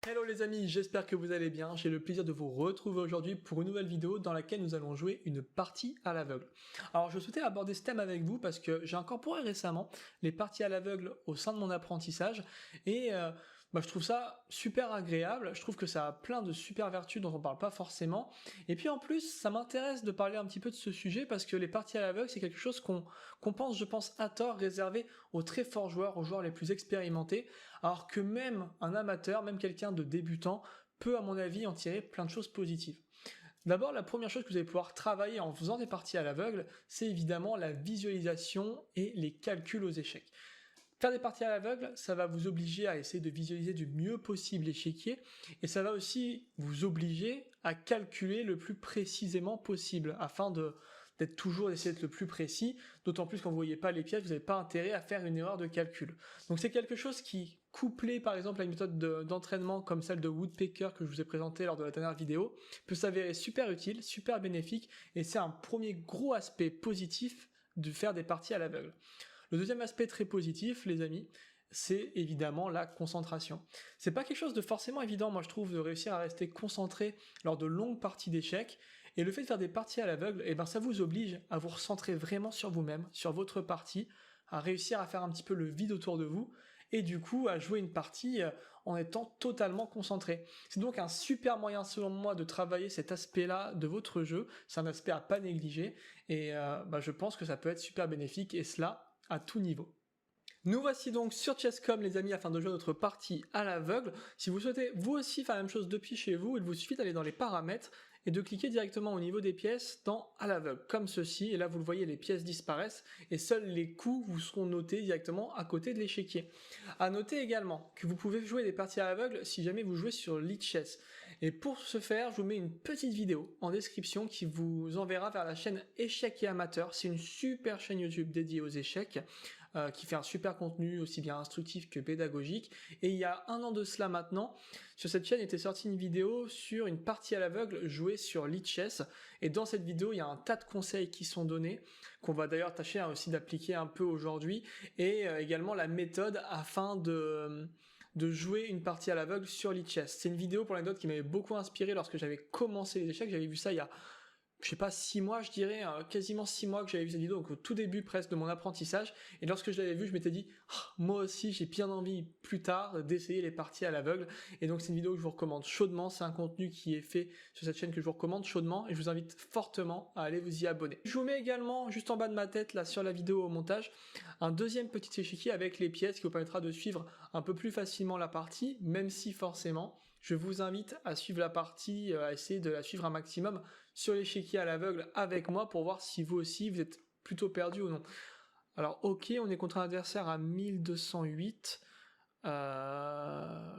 Hello les amis, j'espère que vous allez bien. J'ai le plaisir de vous retrouver aujourd'hui pour une nouvelle vidéo dans laquelle nous allons jouer une partie à l'aveugle. Alors je souhaitais aborder ce thème avec vous parce que j'ai incorporé récemment les parties à l'aveugle au sein de mon apprentissage et je trouve ça super agréable. Je trouve que ça a plein de super vertus dont on parle pas forcément. Et puis en plus, ça m'intéresse de parler un petit peu de ce sujet parce que les parties à l'aveugle, c'est quelque chose qu'on pense, je pense, à tort, réservé aux très forts joueurs, aux joueurs les plus expérimentés. Alors que même un amateur, même quelqu'un de débutant, peut à mon avis en tirer plein de choses positives. D'abord, la première chose que vous allez pouvoir travailler en faisant des parties à l'aveugle, c'est évidemment la visualisation et les calculs aux échecs. Faire des parties à l'aveugle, ça va vous obliger à essayer de visualiser du mieux possible l'échiquier, et ça va aussi vous obliger à calculer le plus précisément possible, afin d'être toujours d'essayer d'être le plus précis, d'autant plus quand vous ne voyez pas les pièces, vous n'avez pas intérêt à faire une erreur de calcul. Donc c'est quelque chose qui, couplé par exemple à une méthode d'entraînement comme celle de Woodpecker que je vous ai présentée lors de la dernière vidéo, peut s'avérer super utile, super bénéfique, et c'est un premier gros aspect positif de faire des parties à l'aveugle. Le deuxième aspect très positif, les amis, c'est évidemment la concentration. C'est pas quelque chose de forcément évident, moi je trouve, de réussir à rester concentré lors de longues parties d'échecs. Et le fait de faire des parties à l'aveugle, ça vous oblige à vous recentrer vraiment sur vous-même, sur votre partie, à réussir à faire un petit peu le vide autour de vous, et du coup à jouer une partie en étant totalement concentré. C'est donc un super moyen selon moi de travailler cet aspect-là de votre jeu, c'est un aspect à pas négliger, et je pense que ça peut être super bénéfique, et cela à tout niveau. Nous voici donc sur Chess.com les amis afin de jouer notre partie à l'aveugle. Si vous souhaitez vous aussi faire la même chose depuis chez vous, il vous suffit d'aller dans les paramètres et de cliquer directement au niveau des pièces dans à l'aveugle, comme ceci, et là vous le voyez, les pièces disparaissent et seuls les coups vous seront notés directement à côté de l'échiquier. A noter également que vous pouvez jouer des parties à l'aveugle si jamais vous jouez sur Lichess. Et pour ce faire, je vous mets une petite vidéo en description qui vous enverra vers la chaîne Échecs et Amateurs. C'est une super chaîne YouTube dédiée aux échecs qui fait un super contenu aussi bien instructif que pédagogique. Et il y a un an de cela maintenant, sur cette chaîne était sortie une vidéo sur une partie à l'aveugle jouée sur Lichess. Et dans cette vidéo, il y a un tas de conseils qui sont donnés, qu'on va d'ailleurs tâcher aussi d'appliquer un peu aujourd'hui, et également la méthode afin de jouer une partie à l'aveugle sur Lichess. C'est une vidéo pour l'anecdote qui m'avait beaucoup inspiré lorsque j'avais commencé les échecs. J'avais vu ça il y a, je sais pas, 6 mois, je dirais, quasiment 6 mois que j'avais vu cette vidéo, donc au tout début presque de mon apprentissage. Et lorsque je l'avais vu, je m'étais dit, moi aussi j'ai bien envie plus tard d'essayer les parties à l'aveugle. Et donc c'est une vidéo que je vous recommande chaudement. C'est un contenu qui est fait sur cette chaîne que je vous recommande chaudement, et je vous invite fortement à aller vous y abonner. Je vous mets également juste en bas de ma tête, là sur la vidéo au montage, un deuxième petit échiquier avec les pièces qui vous permettra de suivre un peu plus facilement la partie, même si forcément je vous invite à suivre la partie, à essayer de la suivre un maximum sur l'échiquier à l'aveugle avec moi pour voir si vous aussi vous êtes plutôt perdu ou non. Alors ok, on est contre un adversaire à 1208. Je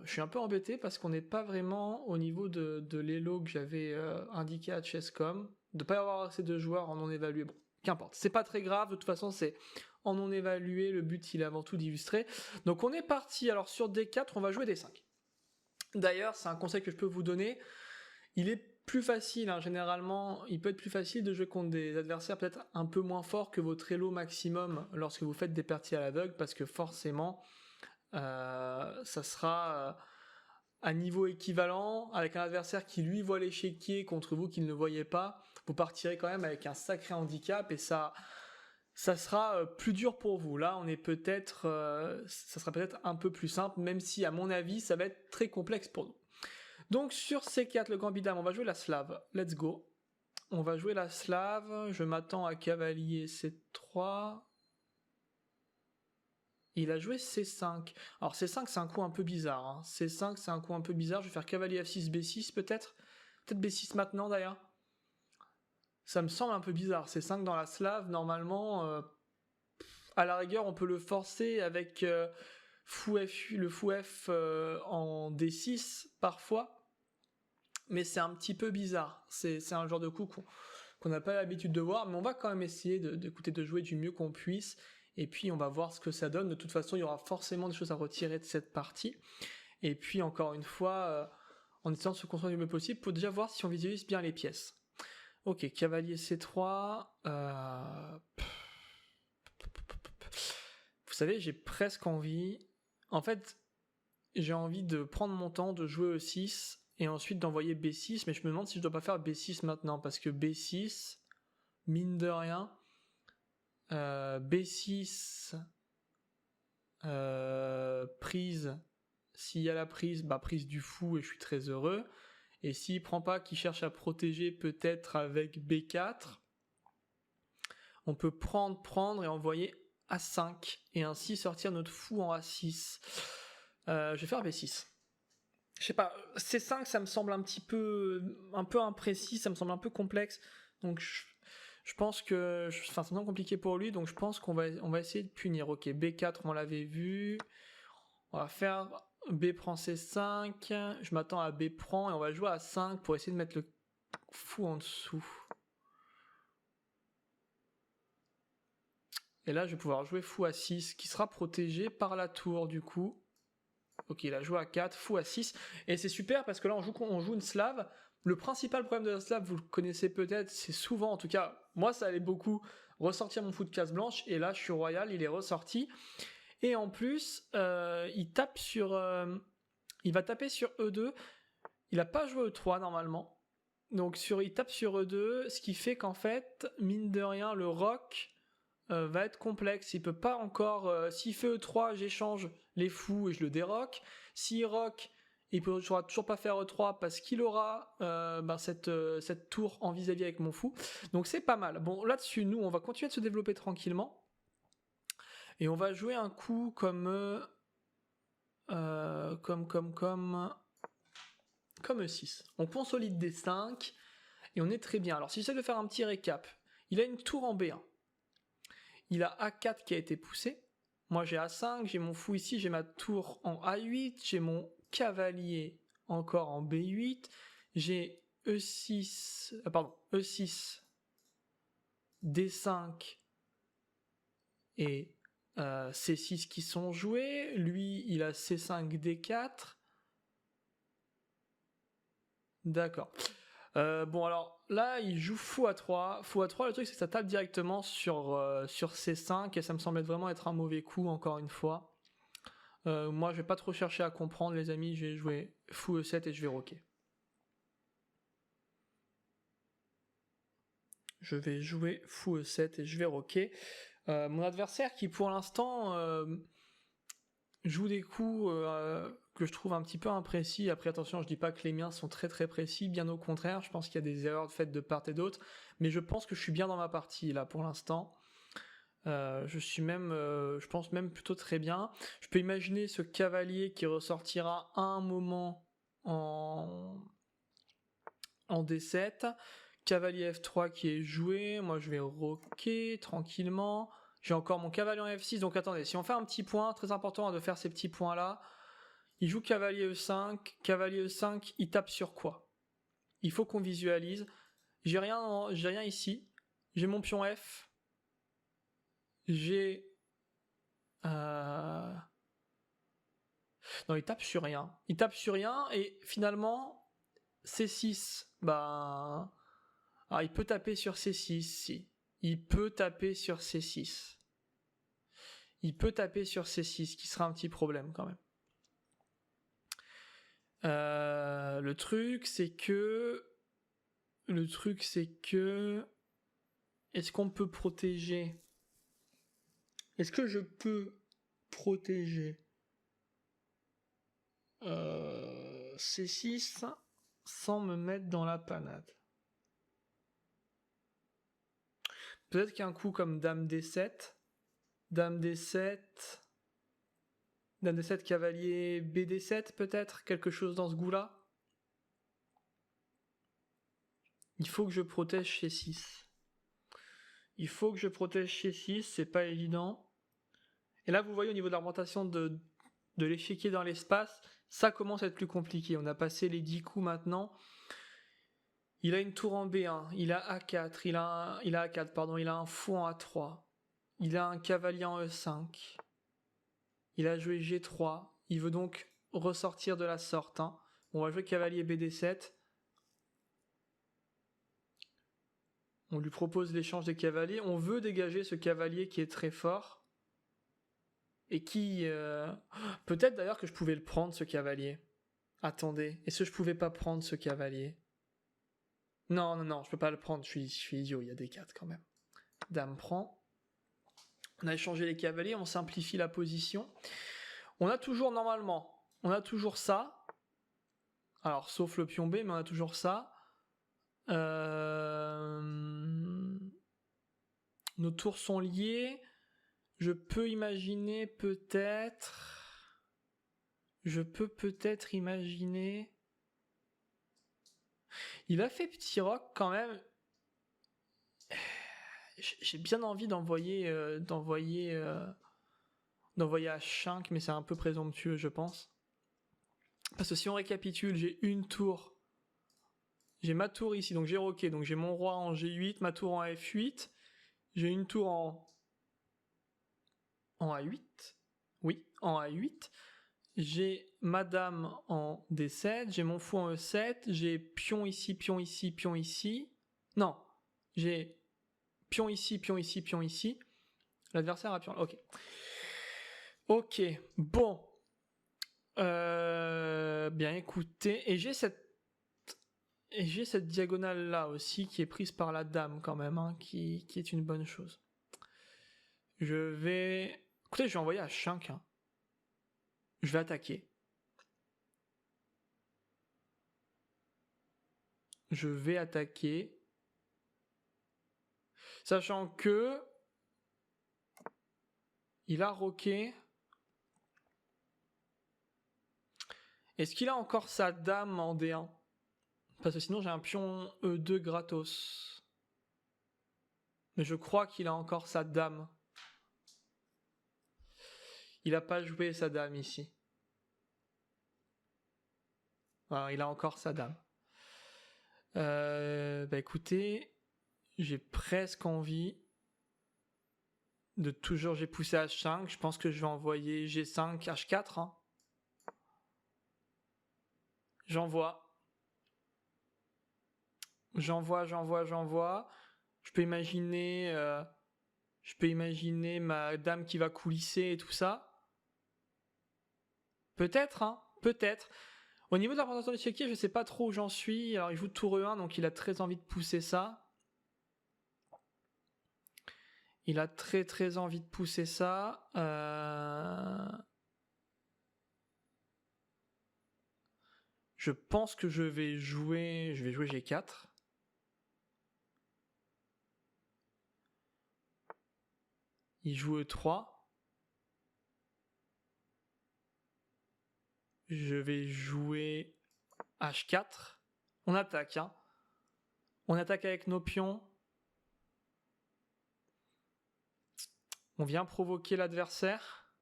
suis un peu embêté parce qu'on n'est pas vraiment au niveau de l'elo que j'avais indiqué à Chess.com, de pas y avoir assez de joueurs en non évalué. Bon, qu'importe, c'est pas très grave, de toute façon c'est en non évalué, le but il est avant tout d'illustrer. Donc on est parti, alors sur D4 on va jouer D5. D'ailleurs c'est un conseil que je peux vous donner, il est plus facile, généralement, il peut être plus facile de jouer contre des adversaires peut-être un peu moins forts que votre elo maximum lorsque vous faites des parties à l'aveugle, parce que forcément, ça sera à niveau équivalent, avec un adversaire qui lui voit l'échiquier contre vous qui ne le voyez pas, vous partirez quand même avec un sacré handicap, et ça sera plus dur pour vous. Là, on est peut-être, ça sera peut-être un peu plus simple, même si à mon avis, ça va être très complexe pour nous. Donc sur C4, le gambit dame, on va jouer la slave. Let's go. On va jouer la slave. Je m'attends à cavalier C3. Il a joué C5. Alors C5, c'est un coup un peu bizarre. C5, c'est un coup un peu bizarre. Je vais faire cavalier F6, B6 peut-être. Peut-être B6 maintenant d'ailleurs. Ça me semble un peu bizarre. C5 dans la slave, normalement, à la rigueur, on peut le forcer avec fou F, le fou F en D6 parfois. Mais c'est un petit peu bizarre. C'est un genre de coup qu'on n'a pas l'habitude de voir, mais on va quand même essayer de jouer du mieux qu'on puisse, et puis on va voir ce que ça donne. De toute façon, il y aura forcément des choses à retirer de cette partie, et puis encore une fois, en essayant de se concentrer du mieux possible, pour déjà voir si on visualise bien les pièces. Ok, cavalier C3, vous savez, j'ai presque envie, en fait, j'ai envie de prendre mon temps, de jouer E6, et ensuite d'envoyer B6, mais je me demande si je dois pas faire B6 maintenant, parce que B6, mine de rien, B6, prise, s'il y a la prise, bah prise du fou, et je suis très heureux, et s'il prend pas, qu'il cherche à protéger peut-être avec B4, on peut prendre et envoyer A5, et ainsi sortir notre fou en A6. Je vais faire B6. Je sais pas, C5 ça me semble un peu imprécis, ça me semble un peu complexe, donc je pense que, enfin c'est vraiment compliqué pour lui, donc je pense qu'on va essayer de punir. Ok, B4 on l'avait vu, on va faire B prend C5, je m'attends à B prend et on va jouer à 5 pour essayer de mettre le fou en dessous. Et là je vais pouvoir jouer fou à 6 qui sera protégé par la tour du coup. Ok, il a joué à 4, fou à 6. Et c'est super parce que là, on joue une slave. Le principal problème de la slave, vous le connaissez peut-être, c'est souvent, en tout cas, moi ça allait beaucoup, ressortir mon fou de case blanche. Et là, je suis royal, il est ressorti. Et en plus, il va taper sur E2. Il n'a pas joué E3 normalement. Donc il tape sur E2, ce qui fait qu'en fait, mine de rien, le roc va être complexe. Il peut pas encore. S'il fait E3, j'échange les fous et je le déroque. S'il rock, il pourra toujours pas faire E3 parce qu'il aura cette tour en vis-à-vis avec mon fou. Donc c'est pas mal. Bon, là-dessus, nous, on va continuer de se développer tranquillement. Et on va jouer un coup comme E6. On consolide des 5 et on est très bien. Alors si j'essaie de faire un petit récap, il a une tour en B1. Il a A4 qui a été poussé. Moi j'ai A5, j'ai mon fou ici, j'ai ma tour en A8, j'ai mon cavalier encore en B8, j'ai E6, E6, D5 et C6 qui sont joués. Lui il a C5, D4. D'accord. Bon alors là il joue fou à 3. Fou à 3, le truc c'est que ça tape directement sur C5 et ça me semble vraiment être un mauvais coup encore une fois. Moi je vais pas trop chercher à comprendre les amis, je vais jouer fou E7 et je vais rocker. Je vais jouer fou E7 et je vais rocker. Mon adversaire qui pour l'instant joue des coups que je trouve un petit peu imprécis. Après attention, je dis pas que les miens sont très très précis, bien au contraire, je pense qu'il y a des erreurs faites de part et d'autre, mais je pense que je suis bien dans ma partie là pour l'instant. Je pense même plutôt très bien. Je peux imaginer ce cavalier qui ressortira à un moment en D7. Cavalier F3 qui est joué. Moi, je vais rocker tranquillement. J'ai encore mon cavalier en F6. Donc, attendez, si on fait un petit point, très important de faire ces petits points-là. Il joue cavalier E5. Cavalier E5, il tape sur quoi? Il faut qu'on visualise. J'ai rien ici. J'ai mon pion F. J'ai... Non, il tape sur rien. Il tape sur rien et finalement, C6, bah... Ah, il peut taper sur C6, si. Il peut taper sur C6. Il peut taper sur C6, qui sera un petit problème quand même. Le truc, c'est que... Est-ce qu'on peut protéger... Est-ce que je peux protéger C6 sans me mettre dans la panade? Peut-être qu'un coup comme Dame D7, Dame D7, Dame D7, cavalier BD7 peut-être, quelque chose dans ce goût-là. Il faut que je protège C6. Il faut que je protège C6, c'est pas évident. Et là, vous voyez au niveau de l'orientation de l'échiquier dans l'espace, ça commence à être plus compliqué. On a passé les 10 coups maintenant. Il a une tour en B1, il a A4, il a A4, pardon, il a un fou en A3, il a un cavalier en E5, il a joué G3, il veut donc ressortir de la sorte. Hein. On va jouer cavalier BD7. On lui propose l'échange des cavaliers. On veut dégager ce cavalier qui est très fort. et qui... Peut-être d'ailleurs que je pouvais le prendre, ce cavalier. Attendez, est-ce que je pouvais pas prendre ce cavalier? Non, non, non, je peux pas le prendre, je suis idiot, il y a des 4 quand même. Dame prend. On a échangé les cavaliers, on simplifie la position. On a toujours, normalement, on a toujours ça. Alors, sauf le pion B, mais on a toujours ça. Nos tours sont liés. Je peux imaginer peut-être... Il a fait petit roc quand même. J'ai bien envie d'envoyer H5, mais c'est un peu présomptueux, je pense. Parce que si on récapitule, j'ai une tour. J'ai ma tour ici, donc j'ai roqué, donc j'ai mon roi en G8, ma tour en F8. J'ai une tour en A8. Oui, en A8. J'ai ma dame en D7, j'ai mon fou en E7, j'ai pion ici, pion ici, pion ici. Non, j'ai pion ici, pion ici, pion ici. L'adversaire a pion. Ok. Ok, bon. Bien écoutez, et j'ai cette diagonale là aussi qui est prise par la dame quand même, hein, qui est une bonne chose. Écoutez, je vais envoyer H5. Hein. Je vais attaquer. Je vais attaquer. Sachant que il a roqué. Est-ce qu'il a encore sa dame en D1? Parce que sinon j'ai un pion E2 gratos. Mais je crois qu'il a encore sa dame. Il n'a pas joué sa dame ici. Voilà, il a encore sa dame. Bah écoutez, j'ai presque envie de toujours... J'ai poussé H5, je pense que je vais envoyer G5, H4. Hein. J'envoie. Je peux imaginer ma dame qui va coulisser et tout ça. Peut-être, hein, peut-être. Au niveau de la présentation de l'échiquier, je sais pas trop où j'en suis. Alors, il joue tour E1, donc il a très envie de pousser ça. Il a très envie de pousser ça. Je pense que je vais jouer G4. Il joue E3. Je vais jouer H4. On attaque, hein. On attaque avec nos pions. On vient provoquer l'adversaire.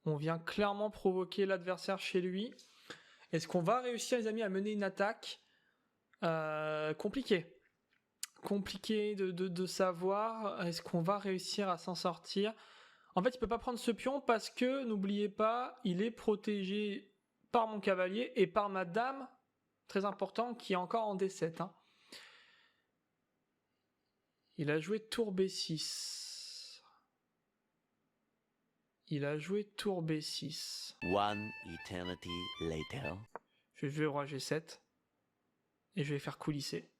On vient clairement provoquer l'adversaire chez lui. Est-ce qu'on va réussir, les amis, à mener une attaque? Compliqué. Compliqué de savoir. Est-ce qu'on va réussir à s'en sortir? En fait, il peut pas prendre ce pion parce que, n'oubliez pas, il est protégé par mon cavalier et par ma dame, très important, qui est encore en D7. Hein. Il a joué tour B6. One eternity later. Je vais jouer roi G7 et je vais faire coulisser.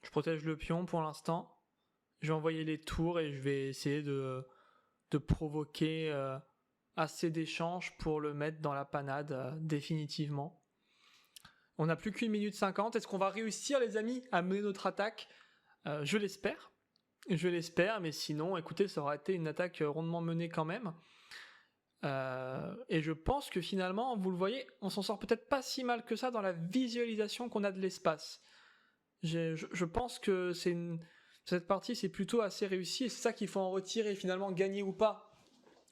Je protège le pion pour l'instant. Je vais envoyer les tours et je vais essayer de provoquer assez d'échanges pour le mettre dans la panade définitivement. On n'a plus qu'1 minute 50. Est-ce qu'on va réussir, les amis, à mener notre attaque? Je l'espère. Mais sinon, écoutez, ça aura été une attaque rondement menée quand même. Et je pense que finalement, vous le voyez, on s'en sort peut-être pas si mal que ça dans la visualisation qu'on a de l'espace. Je pense que cette partie, c'est plutôt assez réussi, et c'est ça qu'il faut en retirer, finalement, gagner ou pas.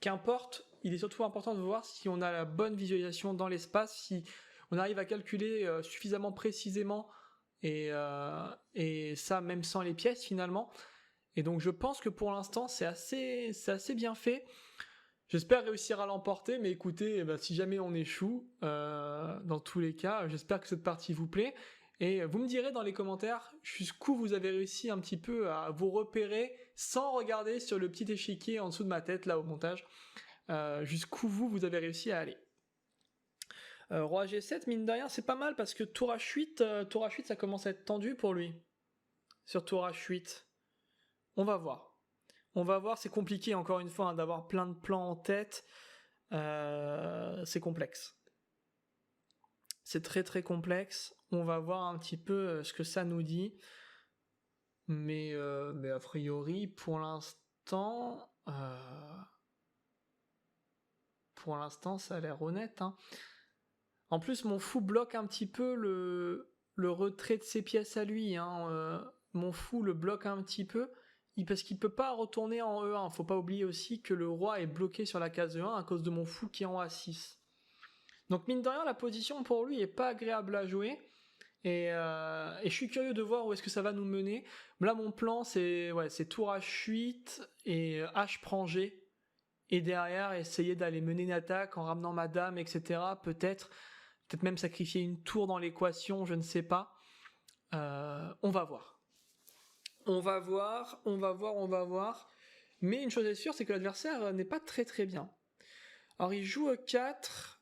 Qu'importe, il est surtout important de voir si on a la bonne visualisation dans l'espace, si on arrive à calculer suffisamment précisément, et ça même sans les pièces finalement. Et donc je pense que pour l'instant c'est assez bien fait. J'espère réussir à l'emporter, mais écoutez, si jamais on échoue, dans tous les cas, j'espère que cette partie vous plaît. Et vous me direz dans les commentaires jusqu'où vous avez réussi un petit peu à vous repérer sans regarder sur le petit échiquier en dessous de ma tête, là au montage, jusqu'où vous avez réussi à aller. Roi G7, mine de rien, c'est pas mal parce que tour H8, ça commence à être tendu pour lui. Sur tour H8. On va voir. On va voir, c'est compliqué encore une fois d'avoir plein de plans en tête. C'est complexe. C'est très très complexe. On va voir un petit peu ce que ça nous dit. Mais a priori, pour l'instant, ça a l'air honnête, hein. En plus, mon fou bloque un petit peu le retrait de ses pièces à lui, hein. Mon fou le bloque un petit peu, parce qu'il peut pas retourner en E1. Faut pas oublier aussi que le roi est bloqué sur la case E1 à cause de mon fou qui est en A6. Donc mine de rien, la position pour lui est pas agréable à jouer. Et je suis curieux de voir où est-ce que ça va nous mener. Là, mon plan, c'est tour H8 et H prend G. Et derrière, essayer d'aller mener une attaque en ramenant ma dame, etc. Peut-être même sacrifier une tour dans l'équation, je ne sais pas. On va voir. On va voir. Mais une chose est sûre, c'est que l'adversaire n'est pas très très bien. Alors il joue E4.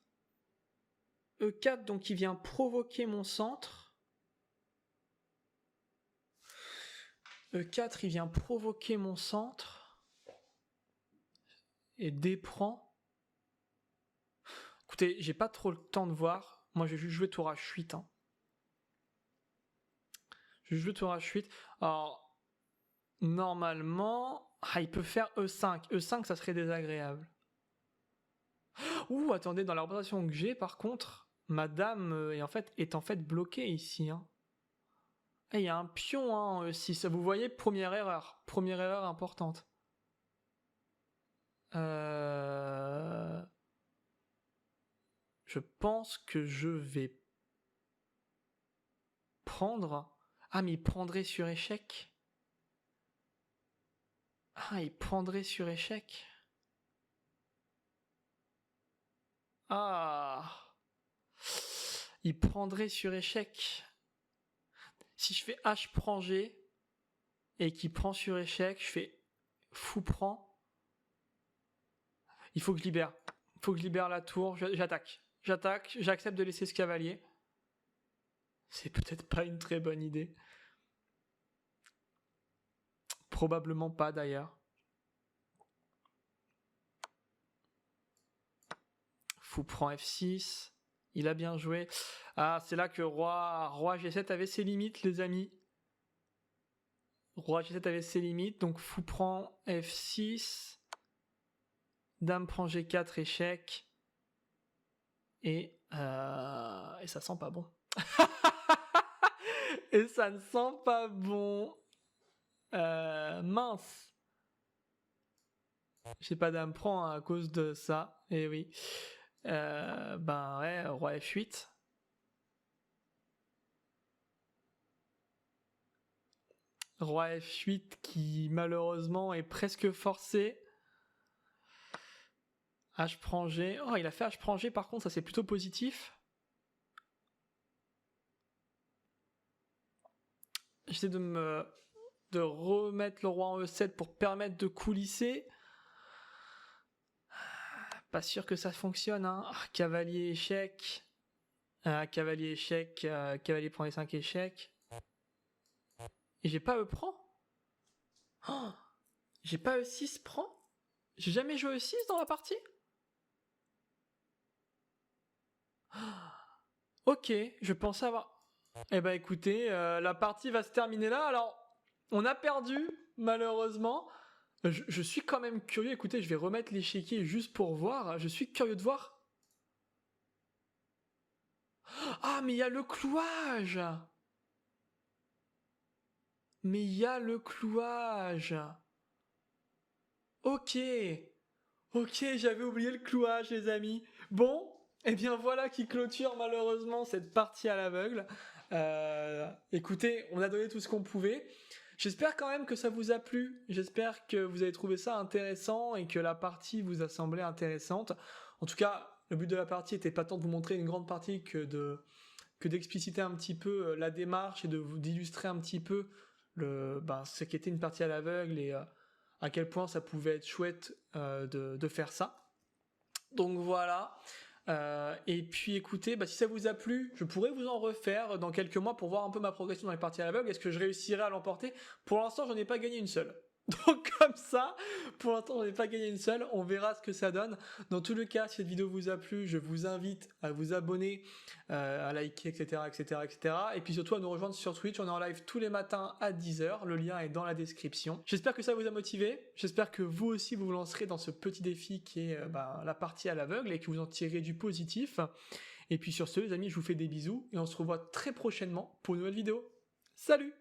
E4, donc il vient provoquer mon centre. E4, il vient provoquer mon centre. Et D prend. Écoutez, j'ai pas trop le temps de voir. Moi, je vais juste jouer tour H8. Hein. Je vais jouer tour H8. Alors, normalement... il peut faire E5. E5, ça serait désagréable. Ouh, attendez, dans la représentation que j'ai, par contre, ma dame est en fait bloquée ici. Hein. Et il y a un pion en E6. Vous voyez, première erreur. Première erreur importante. Je pense que je vais prendre... Ah, mais il prendrait sur échec. Ah, il prendrait sur échec. Ah. Il prendrait sur échec. Si je fais H prend G et qu'il prend sur échec, je fais fou prend. Il faut que je libère. Il faut que je libère la tour. J'attaque. J'accepte de laisser ce cavalier. C'est peut-être pas une très bonne idée. Probablement pas d'ailleurs. Fou prend F6. Il a bien joué. Ah, c'est là que roi G7 avait ses limites, les amis. Roi G7 avait ses limites. Donc fou prend F6. Dame prend G4, échec. Et ça sent pas bon. Et ça ne sent pas bon. Mince. J'ai pas dame prend à cause de ça. Et oui. Roi F8. Roi F8 qui malheureusement est presque forcé. H prend G. Oh, il a fait H prend G par contre, ça c'est plutôt positif. J'essaie de remettre le roi en E7 pour permettre de coulisser. Pas sûr que ça fonctionne, hein. Cavalier échec. Cavalier échec. Cavalier prend E5 échec. Et j'ai pas E prend. Oh, j'ai pas E6 prend. J'ai jamais joué E6 dans la partie. Ok, je pensais avoir... Eh ben écoutez, la partie va se terminer là. Alors, on a perdu, malheureusement. Je suis quand même curieux. Écoutez, je vais remettre l'échiquier juste pour voir. Je suis curieux de voir. Ah, mais il y a le clouage. Mais il y a le clouage. Ok. Ok, j'avais oublié le clouage, les amis. Bon, eh bien voilà qui clôture malheureusement cette partie à l'aveugle. Écoutez, on a donné tout ce qu'on pouvait. J'espère quand même que ça vous a plu, j'espère que vous avez trouvé ça intéressant et que la partie vous a semblé intéressante. En tout cas, le but de la partie était pas tant de vous montrer une grande partie que d'expliciter un petit peu la démarche et d'illustrer un petit peu ce qu'était une partie à l'aveugle et à quel point ça pouvait être chouette de faire ça. Donc voilà. Et puis écoutez, si ça vous a plu, je pourrais vous en refaire dans quelques mois pour voir un peu ma progression dans les parties à l'aveugle. Est-ce que je réussirai à l'emporter? Pour l'instant, j'en ai pas gagné une seule. Donc comme ça, pour l'instant, j'en ai pas gagné une seule. On verra ce que ça donne. Dans tous les cas, si cette vidéo vous a plu, je vous invite à vous abonner, à liker, etc., etc., etc. Et puis surtout à nous rejoindre sur Twitch. On est en live tous les matins à 10h. Le lien est dans la description. J'espère que ça vous a motivé. J'espère que vous aussi vous lancerez dans ce petit défi qui est la partie à l'aveugle et que vous en tirerez du positif. Et puis sur ce, les amis, je vous fais des bisous et on se revoit très prochainement pour une nouvelle vidéo. Salut!